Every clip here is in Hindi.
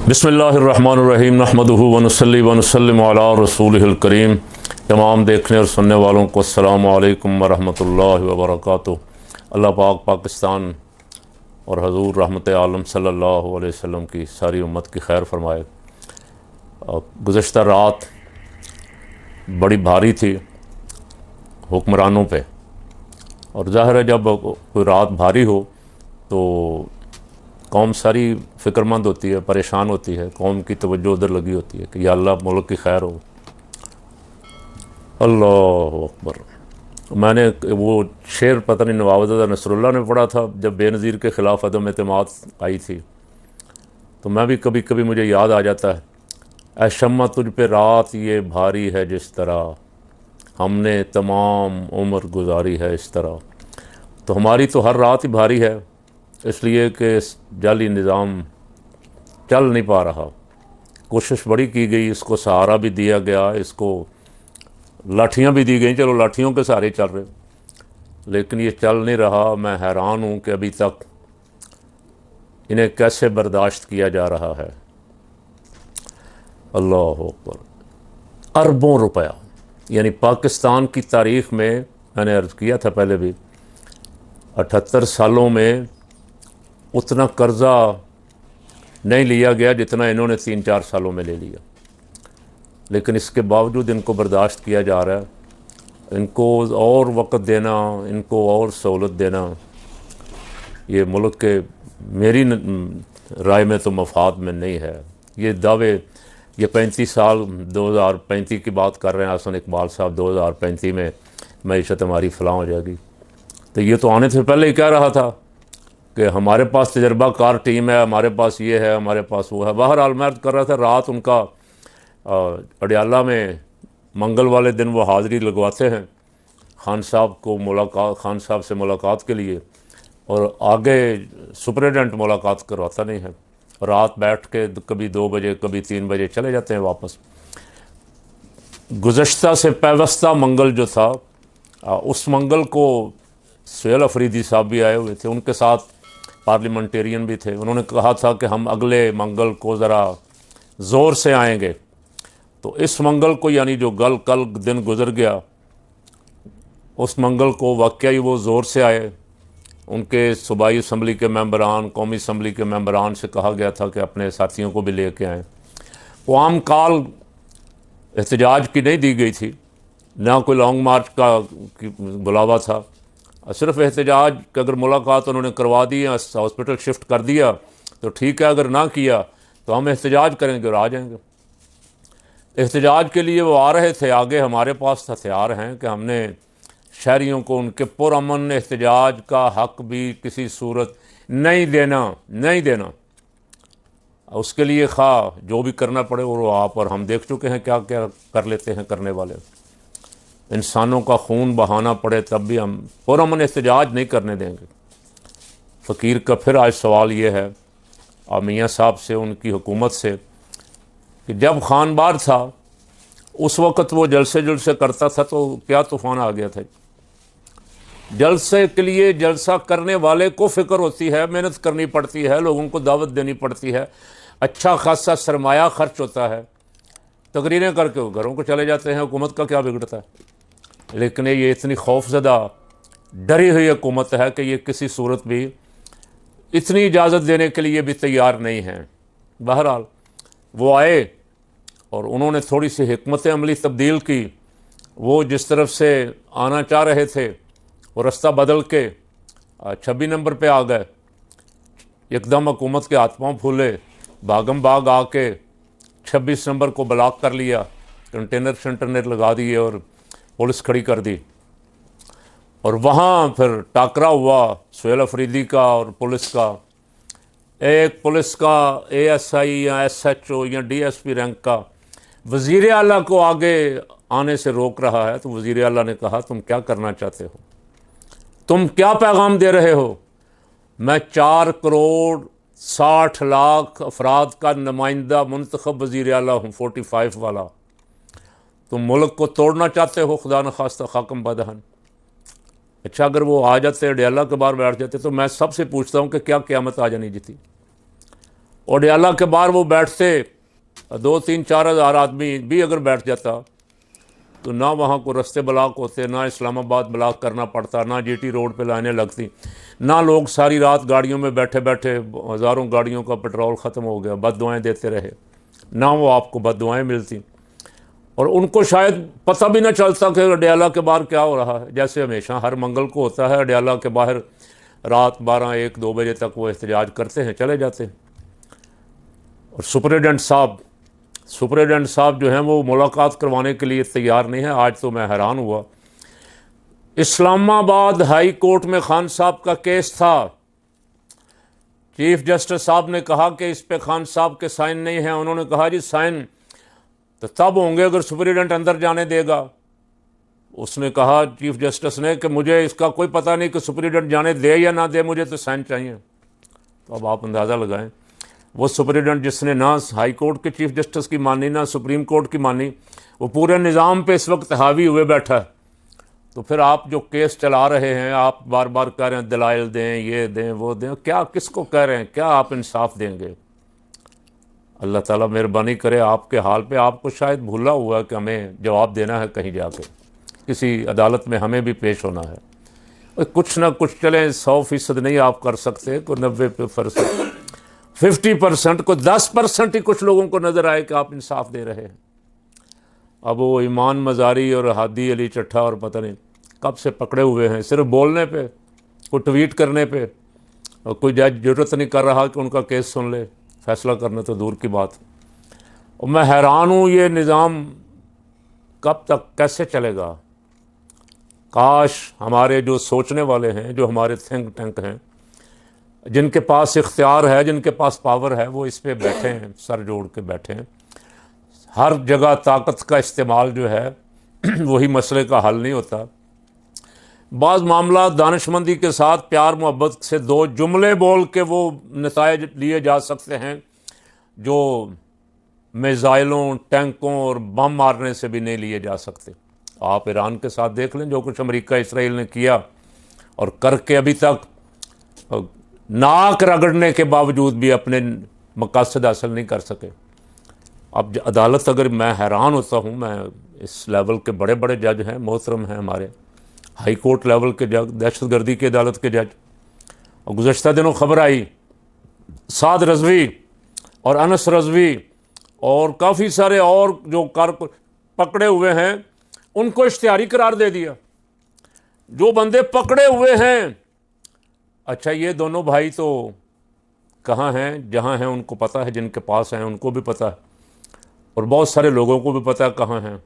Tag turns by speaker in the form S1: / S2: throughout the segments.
S1: बिस्मिल्लाहिर्रहमानिर्रहीम नहमदुहु व नसल्ली व नसल्लिमु अला रसूलिहिल करीम। तमाम देखने और सुनने वालों को अस्सलामु अलैकुम व रहमतुल्लाहि व बरकातुहू। अल्लाह पाक पाकिस्तान और हजूर रहमत आलम सल्लल्लाहु अलैहि वसल्लम की सारी उम्मत की खैर फरमाए। गुज़श्ता रात बड़ी भारी थी हुक्मरानों पे, और ज़ाहिर है जब कोई रात भारी हो तो कौम सारी फ़िक्रमंद होती है, परेशान होती है, कौम की तवज्जो उधर लगी होती है कि या अल्लाह मुल्क की खैर हो। अल्लाह अकबर। मैंने वो शेर पता नहीं नवाब नसरुल्लाह ने पढ़ा था जब बेनज़ीर के ख़िलाफ़ अदम एतमाद आई थी, तो मैं भी कभी कभी मुझे याद आ जाता है, ऐ शम्मा तुझ पे रात ये भारी है जिस तरह, हमने तमाम उम्र गुजारी है इस तरह। तो हमारी तो हर रात ही भारी है, इसलिए कि जाली निज़ाम चल नहीं पा रहा। कोशिश बड़ी की गई, इसको सहारा भी दिया गया, इसको लाठियाँ भी दी गई, चलो लाठियों के सहारे चल रहे, लेकिन ये चल नहीं रहा। मैं हैरान हूँ कि अभी तक इन्हें कैसे बर्दाश्त किया जा रहा है। अल्लाह अकबर। अरबों रुपया, यानी पाकिस्तान की तारीख़ में, मैंने अर्ज़ किया था पहले भी, 78 सालों में उतना कर्ज़ा नहीं लिया गया जितना इन्होंने 3-4 सालों में ले लिया। लेकिन इसके बावजूद इनको बर्दाश्त किया जा रहा है। इनको और वक़्त देना, इनको और सहूलत देना, ये मुल्क के मेरी राय में तो मफाद में नहीं है। ये दावे, ये 35 साल 2035 की बात कर रहे हैं हसन इकबाल साहब, 2035 में मईशत हमारी फलां हो जाएगी। तो ये तो आने से पहले ही कह रहा था कि हमारे पास तजर्बाकार टीम है, हमारे पास ये है, हमारे पास वो है। बहरहाल मैं कर रहा था, रात उनका अडियाला में मंगल वाले दिन वो हाज़िरी लगवाते हैं खान साहब को खान साहब से मुलाकात के लिए, और आगे सुपरिटेंडेंट मुलाकात करवाता नहीं है। रात बैठ के कभी 2 बजे कभी 3 बजे चले जाते हैं वापस। गुज़श्ता से पैवस्ता मंगल जो था, उस मंगल को सुहेल अफरीदी साहब भी आए हुए थे, उनके साथ पार्लियामेंटेरियन भी थे। उन्होंने कहा था कि हम अगले मंगल को ज़रा ज़ोर से आएंगे। तो इस मंगल को, यानी जो कल दिन गुज़र गया, उस मंगल को वाकई वो ज़ोर से आए। उनके सूबाई असम्बली के मेंबरान, कौमी असम्बली के मेंबरान से कहा गया था कि अपने साथियों को भी ले कर आएँ। वो आम काल एहतजाज की नहीं दी गई थी, ना कोई लॉन्ग मार्च का बुलावा था। सिर्फ एहतजाज की अगर मुलाकात उन्होंने करवा दी, हॉस्पिटल शिफ्ट कर दिया तो ठीक है, अगर ना किया तो हम एहतजाज करेंगे और आ जाएंगे। एहतजाज के लिए वो आ रहे थे, आगे हमारे पास हथियार हैं कि हमने शहरियों को उनके पुरअमन एहतजाज का हक़ भी किसी सूरत नहीं देना। उसके लिए खा जो भी करना पड़े वो आप और हम देख चुके हैं क्या क्या कर लेते हैं करने वाले। इंसानों का खून बहाना पड़े तब भी हम पुरअमन एहतजाज नहीं करने देंगे। फ़कीर का फिर आज सवाल ये है मियाँ साहब से, उनकी हुकूमत से, कि जब खान बार था उस वक़्त वो जलसे करता था तो क्या तूफ़ान आ गया था। जलसे के लिए जलसा करने वाले को फ़िक्र होती है, मेहनत करनी पड़ती है, लोगों को दावत देनी पड़ती है, अच्छा खासा सरमाया खर्च होता है, तकरीरें करके वो घरों को चले जाते हैं। हुकूमत का क्या बिगड़ता है? लेकिन ये इतनी खौफज़दा डरी हुई हुकूमत है कि ये किसी सूरत भी इतनी इजाज़त देने के लिए भी तैयार नहीं है। बहरहाल वो आए और उन्होंने थोड़ी सी हिकमत अमली तब्दील की। वो जिस तरफ से आना चाह रहे थे वो रास्ता बदल के 26 नंबर पे आ गए। एकदम हुकूमत के हाथ पाँव फूले, भागम भाग आके 26 नंबर को ब्लॉक कर लिया, कंटेनर लगा दिए और पुलिस खड़ी कर दी। और वहाँ फिर टाकरा हुआ सुहेल अफरीदी का और पुलिस का। एक पुलिस का ASI या SHO या DSP रैंक का वज़ीर आला को आगे आने से रोक रहा है। तो वज़ीर आला ने कहा, तुम क्या करना चाहते हो, तुम क्या पैगाम दे रहे हो? मैं 4 करोड़ 60 लाख अफराद का नुमाइंदा मुंतखब वज़ीर आला हूँ, 45 वाला। तुम मुल्क को तोड़ना चाहते हो, खुदा न खास्ता खाकम बदहन। अच्छा, अगर वो आ जाते, अडियाला के बाहर बैठ जाते, तो मैं सबसे पूछता हूँ कि क्या क़यामत आ जानी थी? और अडयाला के बाहर वो बैठते, 2-3-4 हज़ार आदमी भी अगर बैठ जाता तो ना वहाँ को रास्ते ब्लॉक होते, ना इस्लामाबाद ब्लॉक करना पड़ता, ना जीटी रोड पे लाइनें लगती, ना लोग सारी रात गाड़ियों में बैठे बैठे, हज़ारों गाड़ियों का पेट्रोल ख़त्म हो गया, बददुआएँ देते रहे, ना वो आपको बददुआएँ मिलती। और उनको शायद पता भी ना चलता कि अडयाला के बाहर क्या हो रहा है। जैसे हमेशा हर मंगल को होता है, अडयाला के बाहर रात 12-1-2 बजे तक वो एहतजाज करते हैं, चले जाते हैं। और सुपरिटेंडेंट साहब जो हैं वो मुलाकात करवाने के लिए तैयार नहीं है। आज तो मैं हैरान हुआ, इस्लामाबाद हाई कोर्ट में खान साहब का केस था, चीफ जस्टिस साहब ने कहा कि इस पे खान साहब के साइन नहीं हैं। उन्होंने कहा जी साइन तो तब होंगे अगर सुपरिटेंडेंट अंदर जाने देगा। उसने कहा चीफ जस्टिस ने कि मुझे इसका कोई पता नहीं कि सुपरिटेंडेंट जाने दे या ना दे, मुझे तो साइन चाहिए। तो अब आप अंदाज़ा लगाएं, वो सुपरिटेंडेंट जिसने ना हाई कोर्ट के चीफ जस्टिस की मानी ना सुप्रीम कोर्ट की मानी, वो पूरे निज़ाम पे इस वक्त हावी हुए बैठा है। तो फिर आप जो केस चला रहे हैं, आप बार बार कह रहे हैं दलाइल दें, ये दें, वो दें, क्या किसको कह रहे हैं, क्या आप इंसाफ देंगे? अल्लाह ताला मेहरबानी करे आपके हाल पे। आपको शायद भूला हुआ है कि हमें जवाब देना है, कहीं जाके किसी अदालत में हमें भी पेश होना है। कुछ ना कुछ चलें, 100% नहीं आप कर सकते, को 90%, 50% को 10% ही कुछ लोगों को नज़र आए कि आप इंसाफ दे रहे हैं। अब वो ईमान मज़ारी और हादी अली चट्ठा और पता नहीं कब से पकड़े हुए हैं, सिर्फ बोलने पे, कोई ट्वीट करने पे, और कोई जज जरूरत नहीं कर रहा कि उनका केस सुन ले, फैसला करना तो दूर की बात। और मैं हैरान हूँ, ये निज़ाम कब तक कैसे चलेगा? काश हमारे जो सोचने वाले हैं, जो हमारे थिंक टैंक हैं, जिनके पास इख्तियार है, जिनके पास पावर है, वो इस पे बैठे हैं, सर जोड़ के बैठे हैं। हर जगह ताकत का इस्तेमाल जो है वही मसले का हल नहीं होता। बाज़ मामला दानिशमंदी के साथ, प्यार मोहब्बत से 2 जुमले बोल के वो नताइज लिए जा सकते हैं जो मिसाइलों, टैंकों और बम मारने से भी नहीं लिए जा सकते। आप ईरान के साथ देख लें, जो कुछ अमेरिका इसराइल ने किया और करके अभी तक नाक रगड़ने के बावजूद भी अपने मकासद हासिल नहीं कर सके। अब अदालत, अगर मैं हैरान होता हूँ, मैं इस लेवल के बड़े बड़े जज हैं, मोहतरम हैं हमारे हाई कोर्ट लेवल के जज, दहशतगर्दी की अदालत के जज। और गुज़श्ता दिनों खबर आई साद रज़वी और अनस रज़वी और काफ़ी सारे और जो कारकुन पकड़े हुए हैं, उनको इश्तिहारी करार दे दिया। जो बंदे पकड़े हुए हैं, अच्छा ये दोनों भाई तो कहाँ हैं? जहाँ हैं उनको पता है, जिनके पास हैं उनको भी पता है, और बहुत सारे लोगों को भी पता है कहाँ हैं।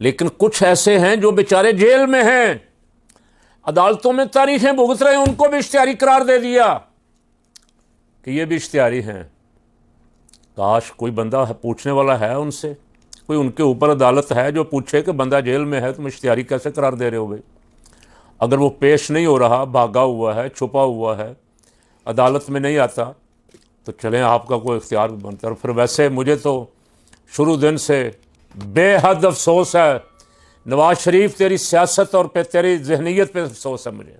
S1: लेकिन कुछ ऐसे हैं जो बेचारे जेल में हैं, अदालतों में तारीखें भुगत रहे हैं, उनको भी इश्तिहारी करार दे दिया कि ये भी इश्तिहारी हैं। काश कोई बंदा है, पूछने वाला है उनसे, कोई उनके ऊपर अदालत है जो पूछे कि बंदा जेल में है, तुम इश्तिहारी कैसे करार दे रहे हो भाई? अगर वो पेश नहीं हो रहा, भागा हुआ है, छुपा हुआ है, अदालत में नहीं आता, तो चलें आपका कोई इख्तियार बनता है। और फिर वैसे मुझे तो शुरू दिन से बेहद अफसोस है, नवाज शरीफ तेरी सियासत और पे तेरी जहनीत पे अफसोस है मुझे।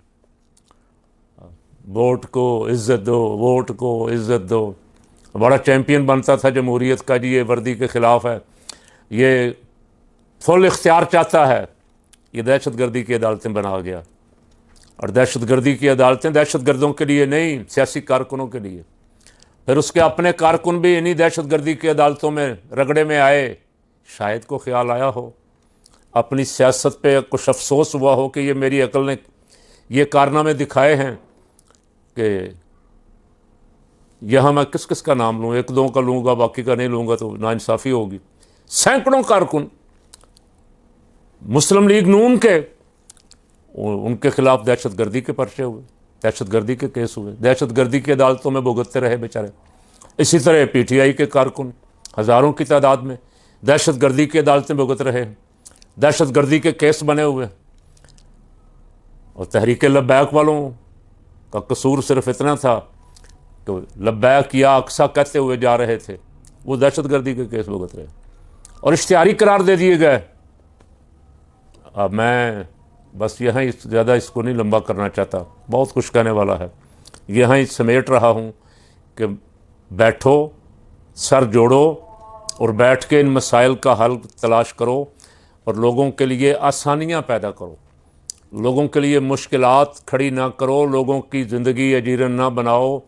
S1: वोट को इज़्ज़त दो, वोट को इज़्ज़त दो। बड़ा चैम्पियन बनता था जमहूरियत का जी, ये वर्दी के ख़िलाफ़ है, ये फुल इख्तियार चाहता है, ये दहशतगर्दी की अदालतें बना गया। और दहशतगर्दी की अदालतें दहशतगर्दों के लिए नहीं, सियासी कारकुनों के लिए। फिर उसके अपने कारकुन भी इन्हीं दहशतगर्दी की अदालतों में रगड़े में आए। शायद को ख्याल आया हो, अपनी सियासत पे कुछ अफसोस हुआ हो कि ये मेरी अकल ने ये कारनामे दिखाए हैं कि यहाँ मैं किस किस का नाम लूँ, 1-2 का लूँगा, बाकी का नहीं लूँगा तो नाइंसाफ़ी होगी। सैकड़ों कारकुन मुस्लिम लीग नून के, उनके खिलाफ दहशतगर्दी के पर्चे हुए, दहशतगर्दी के केस हुए, दहशतगर्दी की अदालतों में भुगतते रहे बेचारे। इसी तरह PTI के कारकुन हज़ारों की तादाद में दहशतगर्दी की अदालतें भुगत रहे हैं, दहशतगर्दी के केस बने हुए। और तहरीक लब्बैक वालों का कसूर सिर्फ इतना था कि लब्बैक या अक्सा कहते हुए जा रहे थे, वो दहशतगर्दी के केस भुगत रहे और इश्तिहारी करार दे दिए गए। अब मैं बस यहाँ ज़्यादा इसको नहीं लंबा करना चाहता, बहुत कुछ कहने वाला है। यहाँ समेट रहा हूँ कि बैठो, सर जोड़ो और बैठ के इन मसाइल का हल तलाश करो और लोगों के लिए आसानियाँ पैदा करो, लोगों के लिए मुश्किलात खड़ी ना करो, लोगों की ज़िंदगी अजीरन ना बनाओ,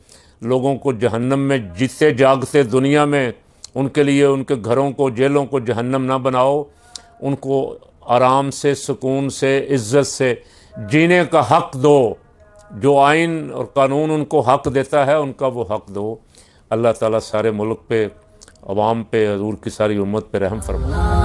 S1: लोगों को जहन्नम में जीते जागते दुनिया में उनके लिए उनके घरों को, जेलों को जहन्नम ना बनाओ, उनको आराम से, सुकून से, इज़्ज़त से जीने का हक़ दो। जो आइन और कानून उनको हक़ देता है उनका वो हक़ दो। अल्लाह ताला सारे मुल्क पे, अवाम पे, हजूर की सारी उम्मत पे रहम फरमाए।